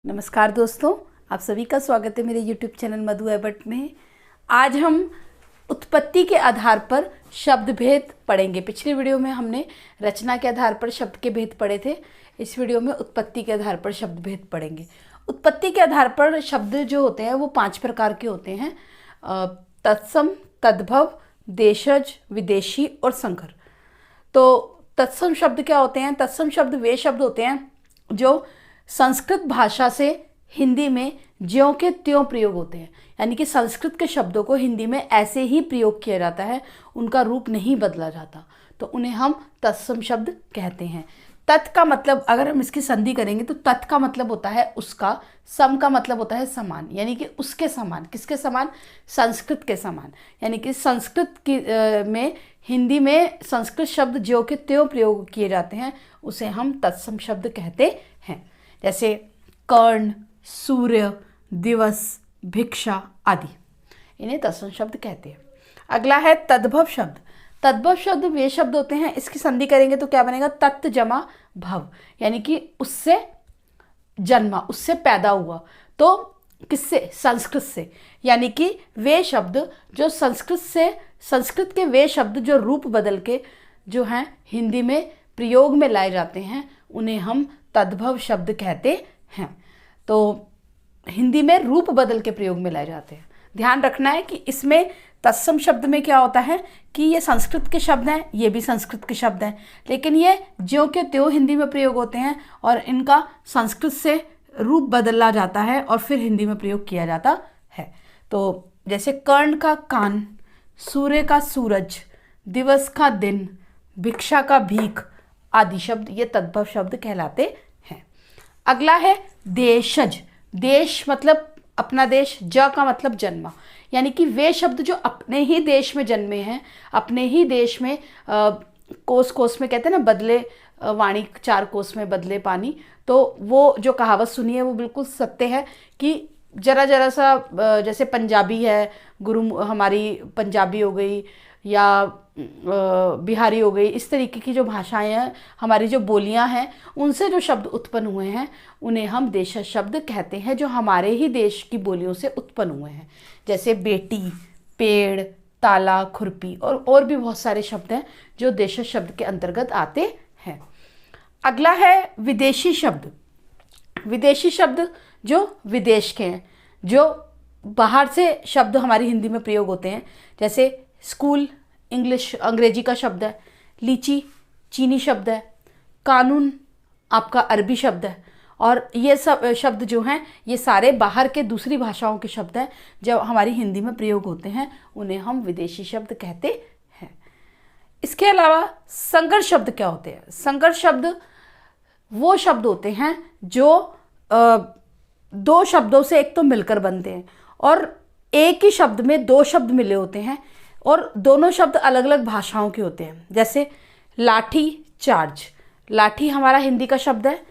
नमस्कार दोस्तों, आप सभी का स्वागत है मेरे YouTube चैनल मधु एबर्ट में। आज हम उत्पत्ति के आधार पर शब्द भेद पढ़ेंगे। पिछले वीडियो में हमने रचना के आधार पर शब्द के भेद पढ़े थे। इस वीडियो में उत्पत्ति के आधार पर शब्द भेद पढ़ेंगे। उत्पत्ति के आधार पर शब्द जो होते हैं वो 5 प्रकार के होते हैं: तत्सम, तद्भव, देशज, विदेशी और संकर। तो तत्सम शब्द क्या होते हैं? तत्सम शब्द वे शब्द होते हैं जो संस्कृत भाषा से हिंदी में ज्यों के त्यों प्रयोग होते हैं, यानी कि संस्कृत के शब्दों को हिंदी में ऐसे ही प्रयोग किया जाता है, उनका रूप नहीं बदला जाता, तो उन्हें हम तत्सम शब्द कहते हैं। तत् का मतलब, अगर हम इसकी संधि करेंगे तो तत् का मतलब होता है उसका, सम का मतलब होता है समान, यानी कि उसके समान। किसके समान? संस्कृत के समान। यानी कि संस्कृत की में हिंदी में संस्कृत शब्द ज्यों के त्यों प्रयोग किए जाते हैं, उसे हम तत्सम शब्द कहते हैं। जैसे कर्ण, सूर्य, दिवस, भिक्षा आदि, इन्हें तत्सम शब्द कहते हैं। अगला है तद्भव शब्द। तद्भव शब्द वे शब्द होते हैं, इसकी संधि करेंगे तो क्या बनेगा? तत् जमा भव, यानी कि उससे जन्मा, उससे पैदा हुआ। तो किससे? संस्कृत से। यानी कि वे शब्द जो संस्कृत के वे शब्द जो रूप बदल के जो हैं हिंदी में प्रयोग में लाए जाते हैं, उन्हें हम तद्भव शब्द कहते हैं। तो हिंदी में रूप बदल के प्रयोग में लाए जाते हैं। ध्यान रखना है कि इसमें तत्सम शब्द में क्या होता है कि ये संस्कृत के शब्द हैं, ये भी संस्कृत के शब्द हैं, लेकिन ये ज्यों के त्यों हिंदी में प्रयोग होते हैं और इनका संस्कृत से रूप बदला जाता है और फिर हिंदी में प्रयोग किया जाता है। तो जैसे कर्ण का कान, सूर्य का सूरज, दिवस का दिन, भिक्षा का भीख आदि शब्द ये तद्भव शब्द कहलाते हैं। अगला है देशज। देश मतलब अपना देश, ज का मतलब जन्मा, यानी कि वे शब्द जो अपने ही देश में जन्मे हैं, अपने ही देश में कोस कोस में कहते हैं ना, बदले वाणी 4 कोस में बदले पानी। तो वो जो कहावत सुनी है वो बिल्कुल सत्य है कि जरा जरा सा, जैसे पंजाबी है, गुरु हमारी पंजाबी हो गई या बिहारी हो गई, इस तरीके की जो भाषाएं हैं, हमारी जो बोलियां हैं, उनसे जो शब्द उत्पन्न हुए हैं उन्हें हम देशज शब्द कहते हैं, जो हमारे ही देश की बोलियों से उत्पन्न हुए हैं। जैसे बेटी, पेड़, ताला, खुरपी और भी बहुत सारे शब्द हैं जो देशज शब्द के अंतर्गत आते हैं। अगला है विदेशी शब्द। विदेशी शब्द जो विदेश के हैं, जो बाहर से शब्द हमारी हिंदी में प्रयोग होते हैं। जैसे स्कूल इंग्लिश अंग्रेजी का शब्द है, लीची चीनी शब्द है, कानून आपका अरबी शब्द है, और ये सब शब्द जो हैं ये सारे बाहर के दूसरी भाषाओं के शब्द हैं, जो हमारी हिंदी में प्रयोग होते हैं, उन्हें हम विदेशी शब्द कहते हैं। इसके अलावा संकर शब्द क्या होते हैं? संकर शब्द वो शब्द होते हैं जो 2 शब्दों से एक तो मिलकर बनते हैं और एक ही शब्द में 2 शब्द मिले होते हैं और दोनों शब्द अलग अलग भाषाओं के होते हैं। जैसे लाठी, चार्ज। लाठी हमारा हिंदी का शब्द है,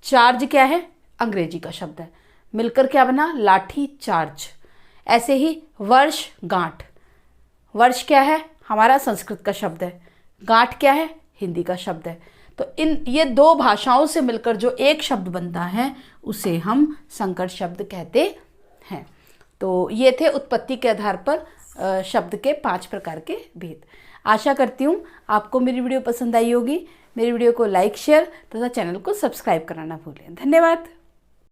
चार्ज क्या है? अंग्रेजी का शब्द है, मिलकर क्या बना? लाठी चार्ज। ऐसे ही वर्ष, गांठ। वर्ष क्या है? हमारा संस्कृत का शब्द है, गांठ क्या है? हिंदी का शब्द है। तो ये 2 भाषाओं से मिलकर जो एक शब्द बनता है उसे हम संकर शब्द कहते हैं। तो ये थे उत्पत्ति के आधार पर शब्द के 5 प्रकार के भेद। आशा करती हूँ आपको मेरी वीडियो पसंद आई होगी। मेरी वीडियो को लाइक, शेयर तथा चैनल को सब्सक्राइब करना ना भूलें। धन्यवाद।